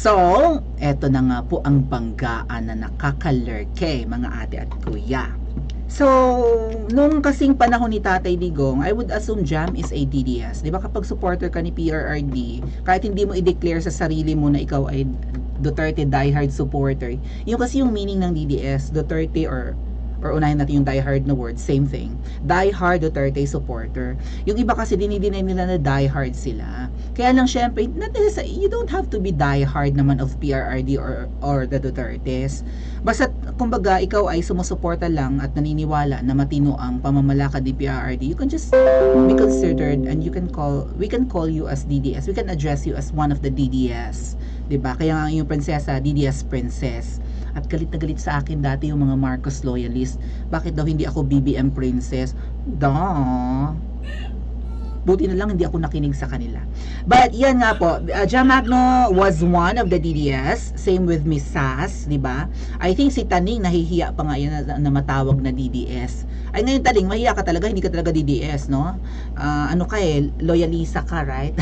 So, eto na nga po ang banggaan na nakakalurke, mga ate at kuya. So, nung kasing panahon ni Tatay Digong, I would assume Jam is a DDS. Di ba kapag supporter ka ni PRRD, kahit hindi mo i-declare sa sarili mo na ikaw ay Duterte diehard supporter, yung kasi yung meaning ng DDS, Duterte or unahin natin yung diehard na word, same thing. Diehard Duterte supporter. Yung iba kasi dinidinay nila na diehard sila. Kaya lang syempre, you don't have to be diehard naman of PRRD or the Dutertes. Basta kumbaga ikaw ay sumusuporta lang at naniniwala na matino ang pamamalakad ni PRRD, you can just be considered and we can call you as DDS. We can address you as one of the DDS. 'Di ba? Kaya nga yung prinsesa, DDS princess. At galit na galit sa akin dati yung mga Marcos loyalist. Bakit daw hindi ako BBM princess? Buti na lang hindi ako nakinig sa kanila. But yan nga po, Jam Magno was one of the DDS. Same with Miss Sass, di ba? I think si Taning nahihiya pa nga yan na matawag na DDS. Ay ngayon Taning, mahiya ka talaga, hindi ka talaga DDS, no? Ano ka loyalisa ka, right?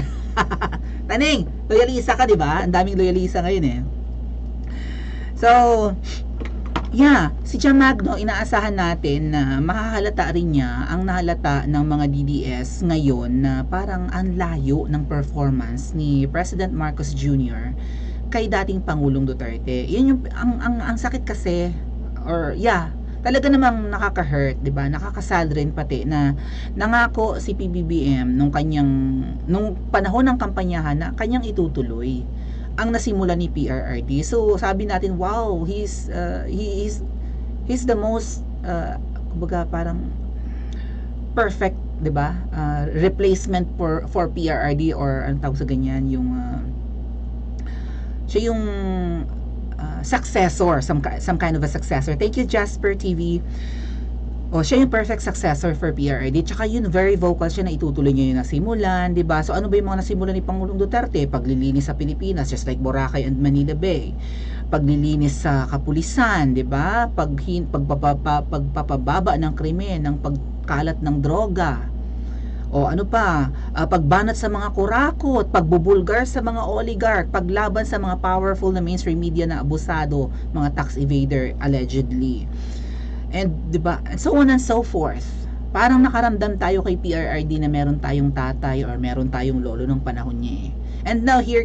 Taning, loyalisa ka, di ba? Ang daming loyalisa ngayon eh. So, yeah, si Jam Magno, inaasahan natin na mahahalata rin niya ang nahalata ng mga DDS ngayon na parang ang layo ng performance ni President Marcos Jr. kay dating Pangulong Duterte. Yun yung, ang sakit kasi, talaga namang nakaka-hurt, 'di ba? Nakakasad rin pati na nangako si PBBM nung panahon ng kampanyahan na kanyang itutuloy ang nasimula ni PRRD. So sabi natin, wow, he's the most kumbaga parang perfect, 'di ba? Replacement for PRRD, or ang tawag sa ganyan, yung siya yung successor, some kind of a successor. Thank you Jasper TV. Siya yung perfect successor for PRRD. Tsaka yun, very vocal siya na itutuloy niya yung nasimulan, di ba? So ano ba yung mga nasimulan ni Pangulong Duterte? Paglilinis sa Pilipinas, just like Boracay and Manila Bay. Paglilinis sa kapulisan, di ba? Pagpapababa ng krimen, ng pagkalat ng droga. Pagbanat sa mga kurakot, pagbubulgar sa mga oligarch, paglaban sa mga powerful na mainstream media na abusado, mga tax evader allegedly. And diba, and so on and so forth. Parang nakaramdam tayo kay PRRD na meron tayong tatay or meron tayong lolo nung panahon niya eh. And now here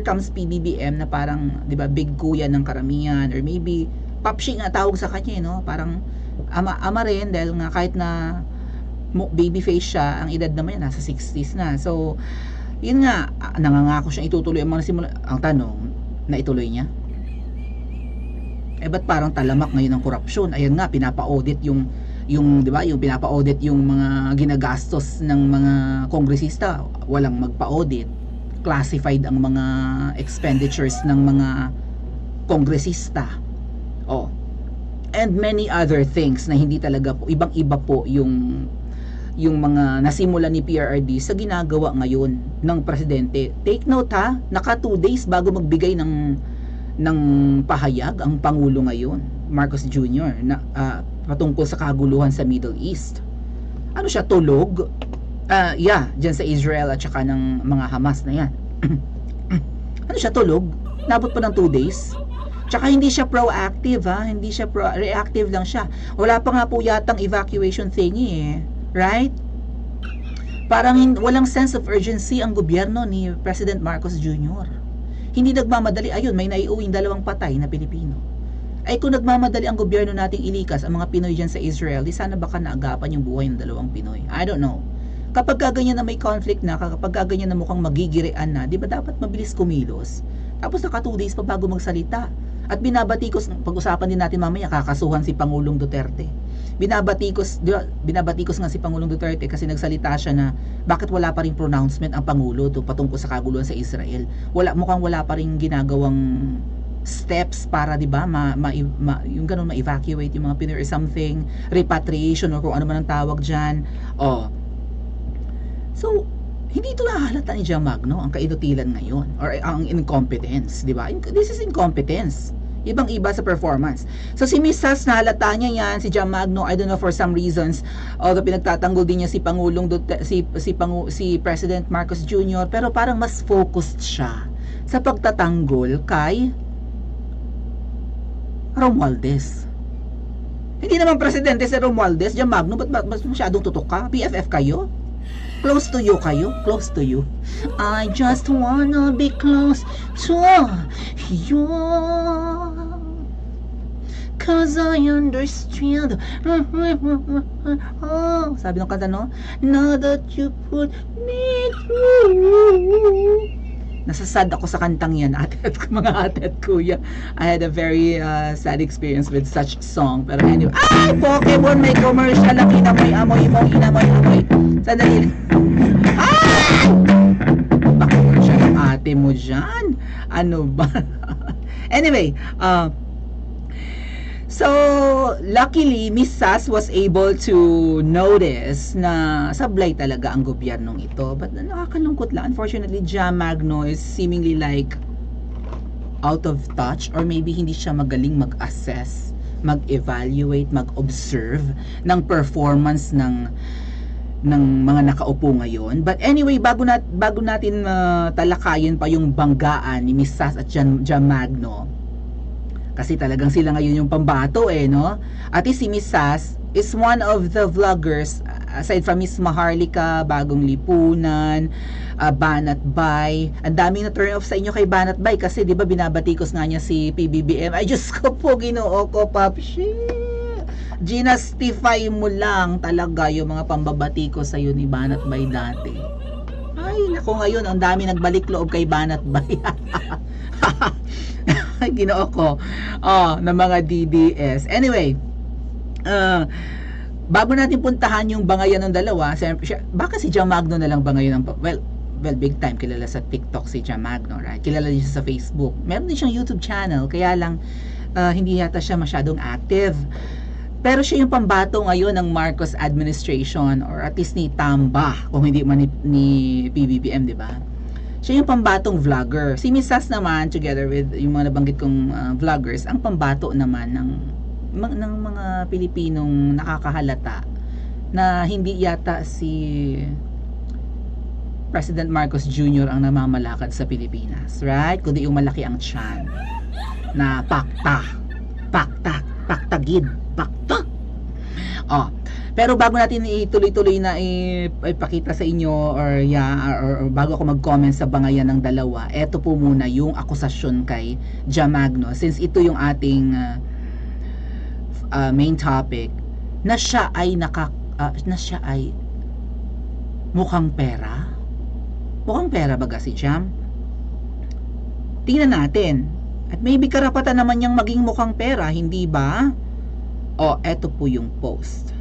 comes PBBM na parang, diba, big kuya ng karamihan, or maybe papshi nga tawag sa kanya, no? Parang ama rin, dahil nga kahit na baby face siya, ang edad naman yan nasa 60s na. So yun nga, nangangako siyang itutuloy ang mga simula. Ang tanong, na ituloy niya? Ba't parang talamak ngayon ang korupsyon? Ayan nga, pinapa-audit yung 'di ba, yung pinapa-audit yung mga ginagastos ng mga kongresista. Walang magpa-audit. Classified ang mga expenditures ng mga kongresista. And many other things na hindi talaga po, ibang-iba po yung mga nasimula ni PRRD sa ginagawa ngayon ng presidente. Take note ha, naka 2 days bago magbigay ng pahayag ang Pangulo ngayon, Marcos Jr., na patungkol sa kaguluhan sa Middle East. Ano siya, tulog? Dyan sa Israel at saka ng mga Hamas na yan. Ano siya, tulog? Nabot pa ng 2 days? Tsaka hindi siya proactive, hindi siya reactive lang siya. Wala pa nga po yatang evacuation thingy eh. Right? Parang walang sense of urgency ang gobyerno ni President Marcos Jr. Hindi nagmamadali. Ayun, may naiuwing 2 patay na Pilipino. Ay kung nagmamadali ang gobyerno nating ilikas ang mga Pinoy dyan sa Israel, di sana baka naagapan yung buhay ng 2 Pinoy. I don't know. Kapag kaganyan na may conflict na, kapag kaganyan na mukhang magigirian na, di ba dapat mabilis kumilos? Tapos naka 2 days pa bago magsalita. At binabatikos, pag-usapan din natin mamaya, kakasuhan si Pangulong Duterte. Binabatikos nga si Pangulong Duterte kasi nagsalita siya na bakit wala pa ring pronouncement ang Pangulo patungkol sa kaguluhan sa Israel. Mukhang wala pa ring ginagawang steps para, di ba, yung ganun, ma-evacuate yung mga Pinoy or something, repatriation or kung ano man ang tawag dyan. So, hindi ito nahahalata ni Jam Magno ang kainutilan ngayon or ang incompetence, di ba? This is incompetence. Ibang-iba sa performance. So si Miss Sass, nahalata niya yan, si Jam Magno, I don't know, for some reasons, although pinagtatanggol din niya si Pangulong si President Marcos Jr., pero parang mas focused siya sa pagtatanggol kay Romualdez. Hindi naman presidente si Romualdez, Jam Magno, ba't masyadong tutok ka? PFF kayo? Close to you kayo? Close to you. I just wanna be close to you. Cause I understand. Oh, sabi ng kanta, no? Now that you put me through. Nasasad ako sa kantang yan, ate at mga ate at kuya. I had a very sad experience with such song. Pero anyway, ay! Pokemon, may commercial. Ang inamoy mo, inamoy. Sandali. Ay! Baka commercial ang ate mo dyan. Ano ba? Anyway, so, luckily, Miss Sas was able to notice na sablay talaga ang gobyernong ito. But nakakalungkot lang. Unfortunately, Jam Magno is seemingly like out of touch, or maybe hindi siya magaling mag-assess, mag-evaluate, mag-observe ng performance ng mga nakaupo ngayon. But anyway, bago natin talakayin pa yung banggaan ni Miss Sas at Jam Magno, kasi talagang sila ngayon yung pambato no? At si Miss Sas is one of the vloggers, aside from Miss Maharlika, Bagong Lipunan, Banat Bay. Ang daming na turn off sa inyo kay Banat Bay kasi di ba binabatikos nga niya si PBBM. Ay Diyos ko po, Ginoo ko, Papshi. Ginastify mo lang talaga yung mga pambabatikos sa'yo ni Banat Bay dati. Ay, naku, ngayon ang dami nagbalik loob kay Banat Bay. Ginoo ko ng mga DDS. Anyway, bago natin puntahan yung bangayan ng dalawa, baka si Jam Magno na lang bangayan ng well, big time kilala sa TikTok si Jam Magno, right? Kilala din siya sa Facebook. Meron din siyang YouTube channel, kaya lang hindi yata siya masyadong active. Pero siya yung pambato ngayon ng Marcos administration, or at least ni Tamba, kung hindi man ni PBBM, di ba? Siya yung pambatong vlogger. Si Miss Sas naman, together with yung mga nabanggit kong vloggers, ang pambato naman ng mga Pilipinong nakakahalata na hindi yata si President Marcos Jr. ang namamalakad sa Pilipinas, right? Kundi yung malaki ang tiyan na paktagid. Pero bago natin ituloy-tuloy na ipakita sa inyo or bago ako mag-comment sa bangayan ng dalawa, eto po muna yung akusasyon kay Jam Magno, since ito yung ating main topic, na siya ay mukhang pera. Mukhang pera baga si Jam? Tingnan natin. At maybe karapatan naman niyang maging mukhang pera, hindi ba? Eto po yung post.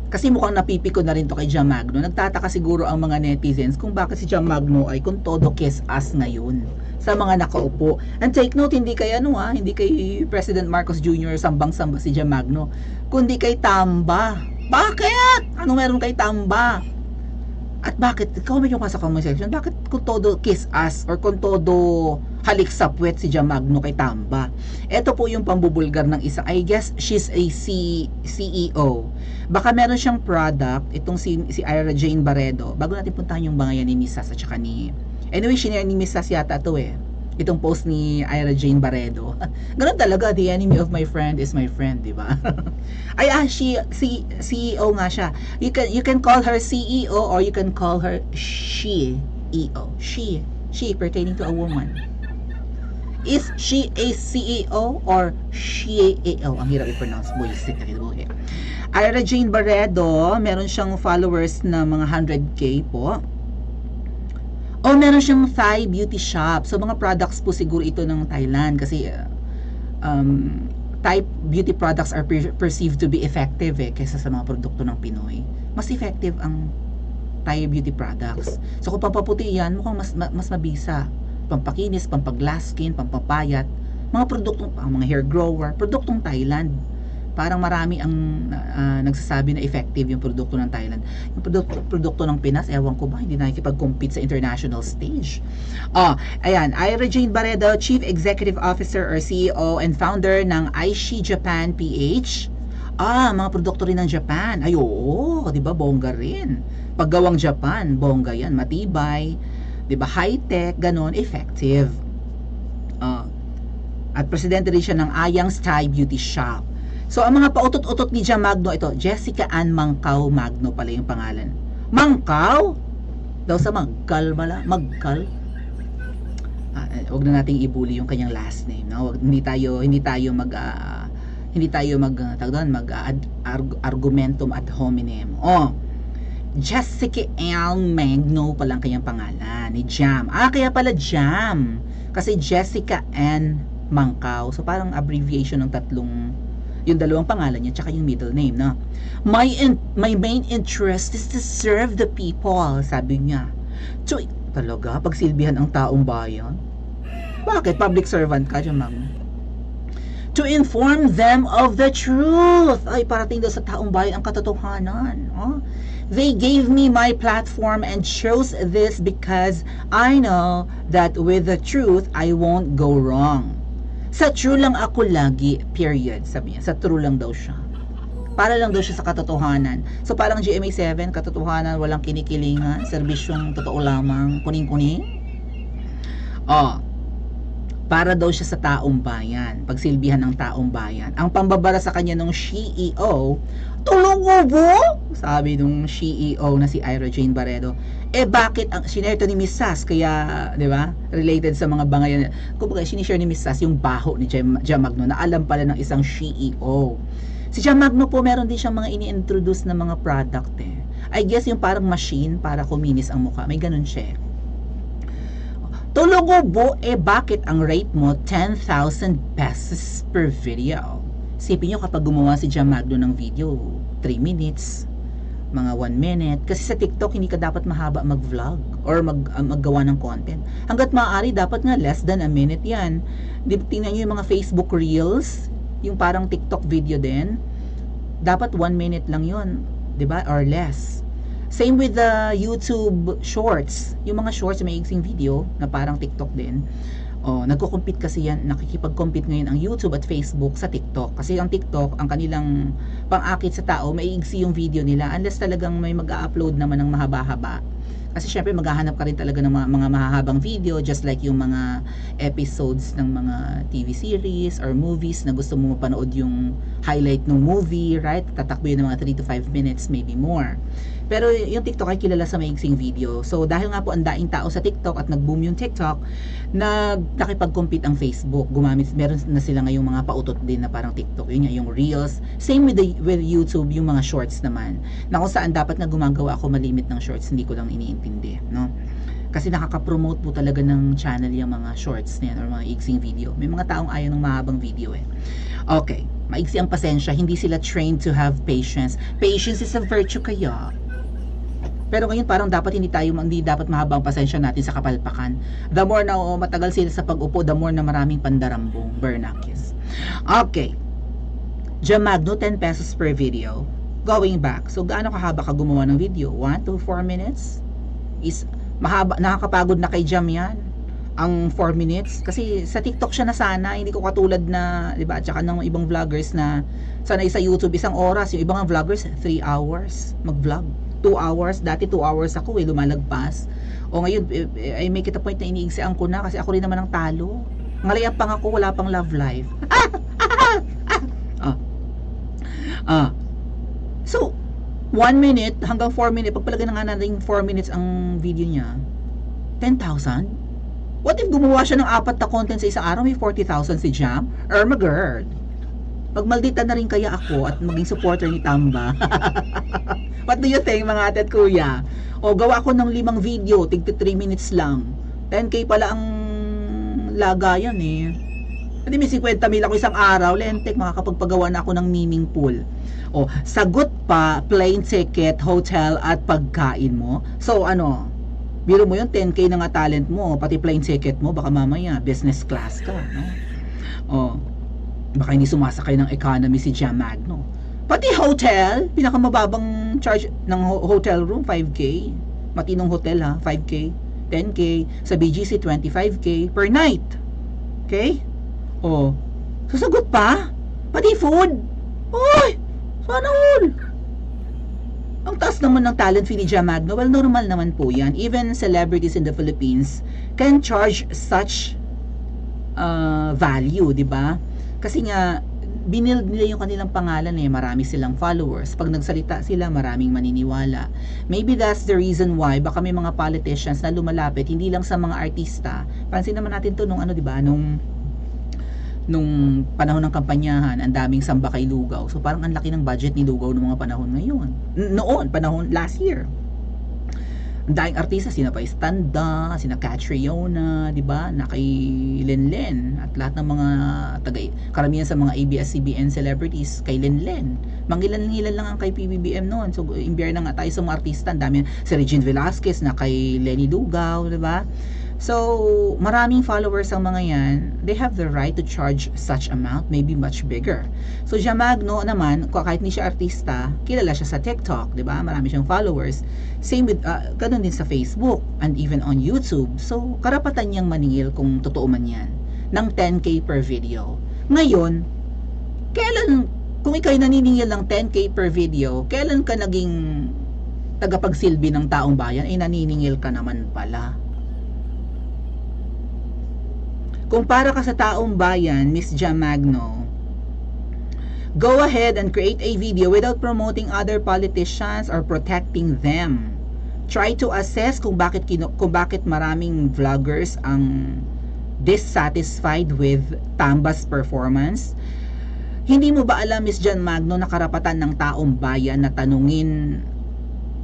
Kasi mukhang napipiko na rin to kay Jam Magno. Nagtataka siguro ang mga netizens kung bakit si Jam Magno ay kung todo kiss ass ngayon sa mga nakaupo. And take note, hindi kay hindi kay President Marcos Jr. sambang-samba si Jam Magno, kundi kay Tamba. Bakit? Ano meron kay Tamba? At bakit, comment nyo pa sa comment section, bakit kung todo kiss ass or kung todo halik sa puwet si Jam Magno kay Tamba? Ito po yung pambubulgar ng isa. I guess she's a CEO. Baka meron siyang product, itong si Ira Jane Barredo. Bago natin puntahan yung bangayan ni Miss Sas at saka ni... Anyway, shinare ni Miss Sas yata ito itong post ni Ira Jane Barredo. Ganun talaga, the enemy of my friend is my friend, di ba? CEO nga siya. You can call her CEO or you can call her she-EO. She pertaining to a woman. Is she a CEO or she-EO? Ang hirap i-pronounce. Buisit na kinubuhi. Ira Jane Barredo, meron siyang followers na mga 100k po. Meron siyang Thai beauty shop. So, mga products po siguro ito ng Thailand kasi Thai beauty products are perceived to be effective kaysa sa mga produkto ng Pinoy. Mas effective ang Thai beauty products. So, kung pampaputi yan, mukhang mas mabisa. Pampakinis, pampaglass skin, pampapayat. Mga produktong, mga hair grower, produktong Thailand. Parang marami ang nagsasabi na effective yung produkto ng Thailand. Yung produkto ng Pinas, ewan ko ba, hindi nakikipag-compete sa international stage. Ayan, Ira Jane Barredo, Chief Executive Officer or CEO and founder ng Aishi Japan PH. Mga produkto rin ng Japan. Ay, oo, di ba, bongga rin. Paggawang Japan, bongga yan, matibay. 'Di ba? High-tech, ganon, effective. At presidente rin siya ng Ayang's Thai Beauty Shop. So, ang mga pautot-utot ni Jam Magno, ito, Jessica Ann Mangkaw Magno pala yung pangalan. Mangkaw? Daw sa Magkal bala? Magkal? Huwag na nating ibuli yung kanyang last name, no? Hindi tayo argumentum ad hominem. Jessica Ann Magno pala ang kanyang pangalan ni Jam. Kaya pala Jam. Kasi Jessica Ann Mangkaw. So parang abbreviation ng yung dalawang pangalan niya tsaka yung middle name, no? My main interest is to serve the people, sabi niya. Talaga, pagsilbihan ang taong bayan? Bakit? Public servant ka, Jam Magno? To inform them of the truth. Ay, parating daw sa taong bayan ang katotohanan. They gave me my platform and chose this because I know that with the truth, I won't go wrong. Sa true lang ako lagi, period. Sabi niya, sa true lang daw siya. Para lang daw siya sa katotohanan. So parang GMA7, katotohanan, walang kinikilingan, serbisyong totoo lamang, kuning-kuning. Para daw siya sa taong bayan, pagsilbihan ng taong bayan. Ang pambabara sa kanya ng CEO, tulungubo, sabi nung CEO na si Ira Jane Barredo. Bakit ang sinare ni Miss Sass, kaya, di ba, related sa mga bangayan. Kumbaga, sinishare ni Miss Sass yung baho ni Jam Magno na alam pala ng isang CEO. Si Jam Magno po, meron din siyang mga ini-introduce na mga product I guess yung parang machine para kuminis ang mukha. May ganun siya. Tulugubo, bakit ang rate mo 10,000 pesos per video? Sipin nyo kapag gumawa si Jam Magno ng video, 3 minutes, mga 1 minute. Kasi sa TikTok, hindi ka dapat mahaba mag-vlog or maggawa ng content. Hanggat maaari, dapat nga less than a minute yan. Tingnan nyo yung mga Facebook Reels, yung parang TikTok video din. Dapat 1 minute lang yun, diba? Or less. Same with the YouTube Shorts. Yung mga shorts, may iksing video na parang TikTok din. Nagko-compete kasi yan, nakikipag-compete ngayon ang YouTube at Facebook sa TikTok. Kasi ang TikTok, ang kanilang pang-akit sa tao, may iksi yung video nila unless talagang may mag-upload naman ng mahaba-haba. Kasi syempre maghahanap ka rin talaga ng mga mahahabang video, just like yung mga episodes ng mga TV series or movies na gusto mo mapanood yung highlight ng movie, right? Tatakbo yun ng mga 3 to 5 minutes, maybe more. Pero yung TikTok ay kilala sa maiksing video. So dahil nga po ang daing tao sa TikTok at nag-boom yung TikTok, nakipag-compete ang Facebook. Meron na sila ngayong mga pautot din na parang TikTok. Yun yung Reels. Same with YouTube, yung mga shorts naman. Na kung saan dapat na gumagawa ako malimit ng shorts, hindi ko lang iniintindi, no? Kasi nakaka-promote po talaga ng channel yung mga shorts na yan or mga iksing video. May mga taong ayaw ng mahabang video Okay, maiksi ang pasensya. Hindi sila trained to have patience. Patience is a virtue kaya. Pero ngayon parang hindi dapat mahaba ang pasensya natin sa kapalpakan. The more na matagal sila sa pag-upo, the more na maraming pandarambong, Bernakis. Okay. Jam Magno, 10 pesos per video. Going back. So gaano kahaba ka gumawa ng video? 1 to 4 minutes? Is mahaba, nakakapagod na kay Jam yan. Ang 4 minutes. Kasi sa TikTok siya nasana, hindi ko katulad na, di ba, at saka ng ibang vloggers na sanay sa YouTube 1 oras. Yung ibang vloggers, 3 hours mag-vlog. 2 hours, dati 2 hours ako lumalagpas. Ngayon, I make it a point na iniigsian ko na kasi ako rin naman ang talo. Ngalayan pang ako, wala pang love life. So, 1 minute hanggang 4 minutes, pagpalagay na nga natin 4 minutes ang video niya, 10,000? What if gumawa siya ng 4 na content sa isang araw, may 40,000 si Jam? Girl. Magmaldita na rin kaya ako at maging supporter ni Tamba. What do you think, mga ate at kuya? Gawa ko ng 5 video, tig 3 minutes lang. 10k pala ang lagayan Hindi may 50,000 ako isang araw, lentek, makakapagpagawa na ako ng miming pool. Sagot pa, plane ticket, hotel at pagkain mo. So biro mo yun, 10k na nga talent mo, pati plane ticket mo, baka mamaya business class ka, no? Baka hindi sumasakay ng economy si Jam Magno. Pati hotel, pinakamababang charge ng hotel room, 5k. Matinong hotel 5k, 10k. Sa BGC, 25k per night. Okay? Sasagot pa? Pati food? Sana all. Ang taas naman ng talent fee ni Jam Magno, well, normal naman po yan. Even celebrities in the Philippines can charge such value, di ba? Kasi nga, binild nila yung kanilang pangalan eh, marami silang followers. Pag nagsalita sila, maraming maniniwala. Maybe that's the reason why baka may mga politicians na lumalapit, hindi lang sa mga artista. Pansin naman natin to nung ano, di ba? Nung panahon ng kampanyahan, ang daming samba kay Lugaw. So parang ang laki ng budget ni Lugaw noong mga panahon ngayon. Noon, panahon last year. Ang daing artista, sina pa Estanda, sina Catriona, di ba? Na kay Lenlen at lahat ng mga karamihan sa mga ABS-CBN celebrities kay Lenlen. Mangilan-ngilan lang ang kay PBBM noon. So imbyer na nga tayo sa mga artista, ang dami si Regine Velasquez na kay Lenny Lugaw, di ba? So, maraming followers ang mga yan. They have the right to charge such amount, maybe much bigger. So, Jam Magno naman, kahit hindi siya artista, kilala siya sa TikTok, di ba? Marami siyang followers. Same with, ganun din sa Facebook and even on YouTube. So, karapatan niyang maningil kung totoo man yan ng 10K per video. Ngayon, kung ikaw'y naniningil ng 10K per video, kailan ka naging tagapagsilbi ng taong bayan? Ay naniningil ka naman pala. Kung para ka sa taong bayan, Miss Jam Magno, go ahead and create a video without promoting other politicians or protecting them. Try to assess kung bakit maraming vloggers ang dissatisfied with Tamba's performance. Hindi mo ba alam, Miss Jam Magno, na karapatan ng taong bayan na tanungin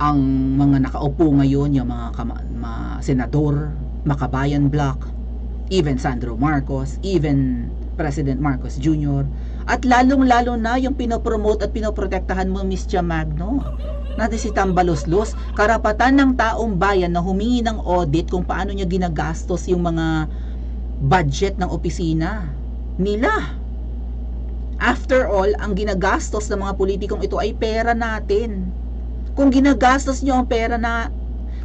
ang mga nakaupo ngayon, yung mga senador, Makabayan Block, even Sandro Marcos, even President Marcos Jr. At lalong-lalo na yung pinopromote at pinoprotektahan mo, Miss Jam Magno, natin si Tambaloslos, karapatan ng taong bayan na humingi ng audit kung paano niya ginagastos yung mga budget ng opisina nila. After all, ang ginagastos ng mga politikong ito ay pera natin. Kung ginagastos nyo ang pera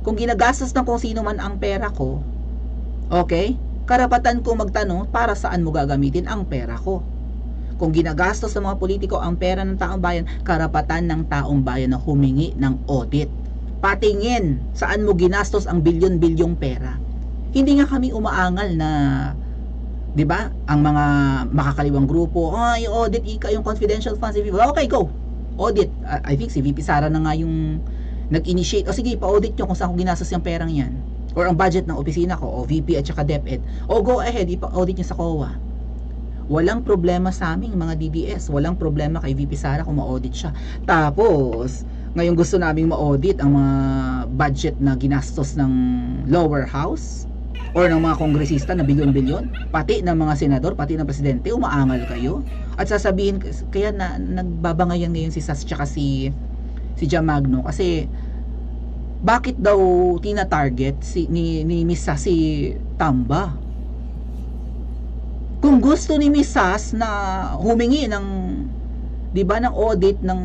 kung ginagastos ng kung sino man ang pera ko, okay? Karapatan ko magtanong para saan mo gagamitin ang pera ko. Kung ginagastos ng mga politiko ang pera ng taong bayan, karapatan ng taong bayan na humingi ng audit. Patingin saan mo ginastos ang bilyon-bilyong pera. Hindi nga kami umaangal na, di ba, ang mga makakaliwang grupo, i-audit yung confidential funds. Okay, go. Audit. I think si VP Sara na nga yung nag-initiate. Sige, pa-audit nyo kung saan ko ginastos yung perang yan. Or ang budget ng opisina ko, o VP at saka DepEd, o go ahead, ipa-audit nyo sa COA. Walang problema sa aming mga DDS, walang problema kay VP Sara kung ma-audit siya. Tapos, ngayon gusto naming ma-audit ang mga budget na ginastos ng lower house, or ng mga kongresista na bilyon-bilyon, pati ng mga senador, pati ng presidente, umaangal kayo. At sasabihin, kaya nagbabangayan ngayon si Sas tsaka si Jam Magno, kasi bakit daw tina-target ni Miss Sas si Tamba? Kung gusto ni Miss Sas na humingi ng, di ba, ng audit ng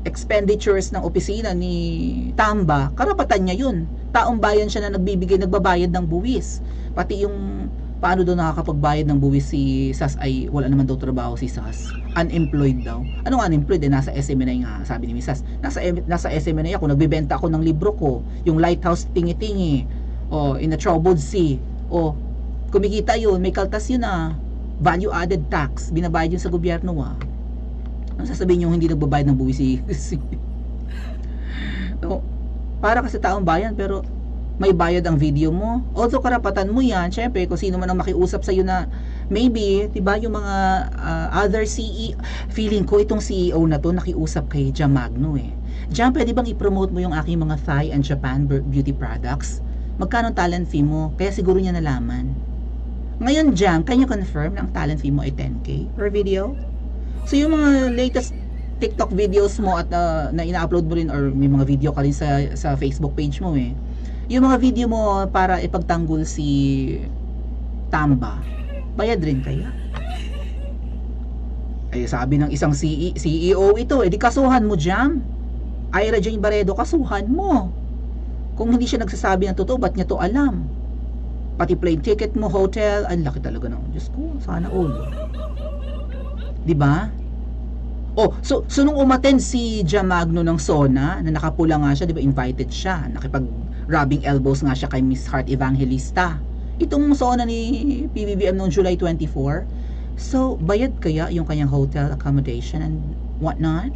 expenditures ng opisina ni Tamba, karapatan niya yun. Taong bayan siya na nagbabayad ng buwis. Pati yung paano daw nakakapagbayad ng buwis si Sas ay wala naman daw trabaho si Sas. Unemployed daw. Anong unemployed? Nasa SMNI nga, sabi ni Miss Sas. Nasa SMNI ako, nagbebenta ako ng libro ko, yung Lighthouse Tingi-Tingi, o In a Troubled Sea, o kumikita yun, may kaltas yun value added tax, binabayad yun sa gobyerno Ano sasabihin nyo hindi nagbabayad ng buwis si no, para ka sa taong bayan pero may bayad ang video mo. Although karapatan mo yan, syempre kung sino man ang makiusap sa'yo na maybe, diba, yung mga other CEO, feeling ko itong CEO na to nakiusap kay Jam Magno Jam, pwede bang i-promote mo yung aking mga Thai and Japan beauty products? Magkano talent fee mo? Kaya siguro niya nalaman. Ngayon, Jam, can you confirm na ang talent fee mo ay 10K per video? So yung mga latest TikTok videos mo at na ina-upload mo rin, or may mga video ka rin sa Facebook page mo yung mga video mo para ipagtanggol si Tamba, bayad rin kaya? Ay sabi ng isang CEO ito, di kasuhan mo, Jam. Ira Jane Barredo, kasuhan mo. Kung hindi siya nagsasabi ng totoo, ba't niya to alam? Pati plane ticket mo, hotel, ang laki talaga ng Diyos ko, sana all. Diba? Oh, so nung umattend si Jamagno ng SONA, na nakapula nga siya, 'di ba, invited siya, nakipag-rubbing elbows nga siya kay Miss Heart Evangelista. Itong SONA ni PBBM noong July 24. So, bayad kaya yung kanyang hotel accommodation and what not?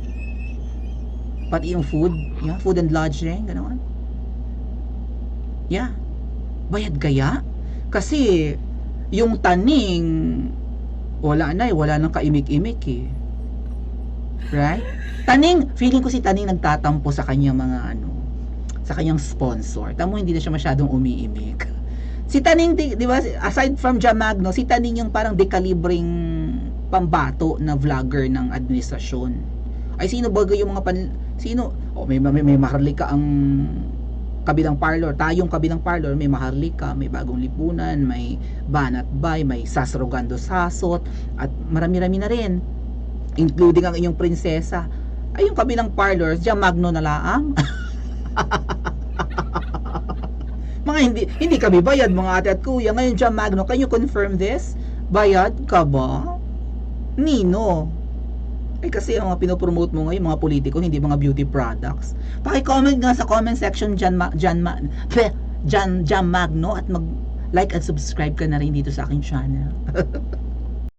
Pati yung food, yeah, food and lodging, gano'n. Yeah. Bayad kaya? Kasi yung Taning wala na wala nang kaimik-imik eh. Right? Taning, feeling ko si Taning nagtatampo sa kanyang mga sa kanyang sponsor. Tamo hindi na siya masyadong umiimik. Si Taning, di ba, aside from Jamagno, si Taning yung parang dekalibreng pambato na vlogger ng administrasyon. Ay sino ba yung mga sino? Oh, may Maharlika ang kabilang parlor, tayong kabilang parlor, may Maharlika, may Bagong Lipunan, may Banat Bay, may Sasrogando Sasot, at marami-rami na rin, including ang inyong prinsesa. Ay yung kabilang parlors, Jamagno na laang. Mga hindi kami bayad, mga ate at kuya. Ngayon Jamagno, can you confirm this? Bayad ka ba? Nino? Eh kasi ang mga pinopromote mo ngayon, mga politiko, hindi mga beauty products. Paki-comment nga sa comment section Jamagno, at mag-like at subscribe ka na rin dito sa aking channel.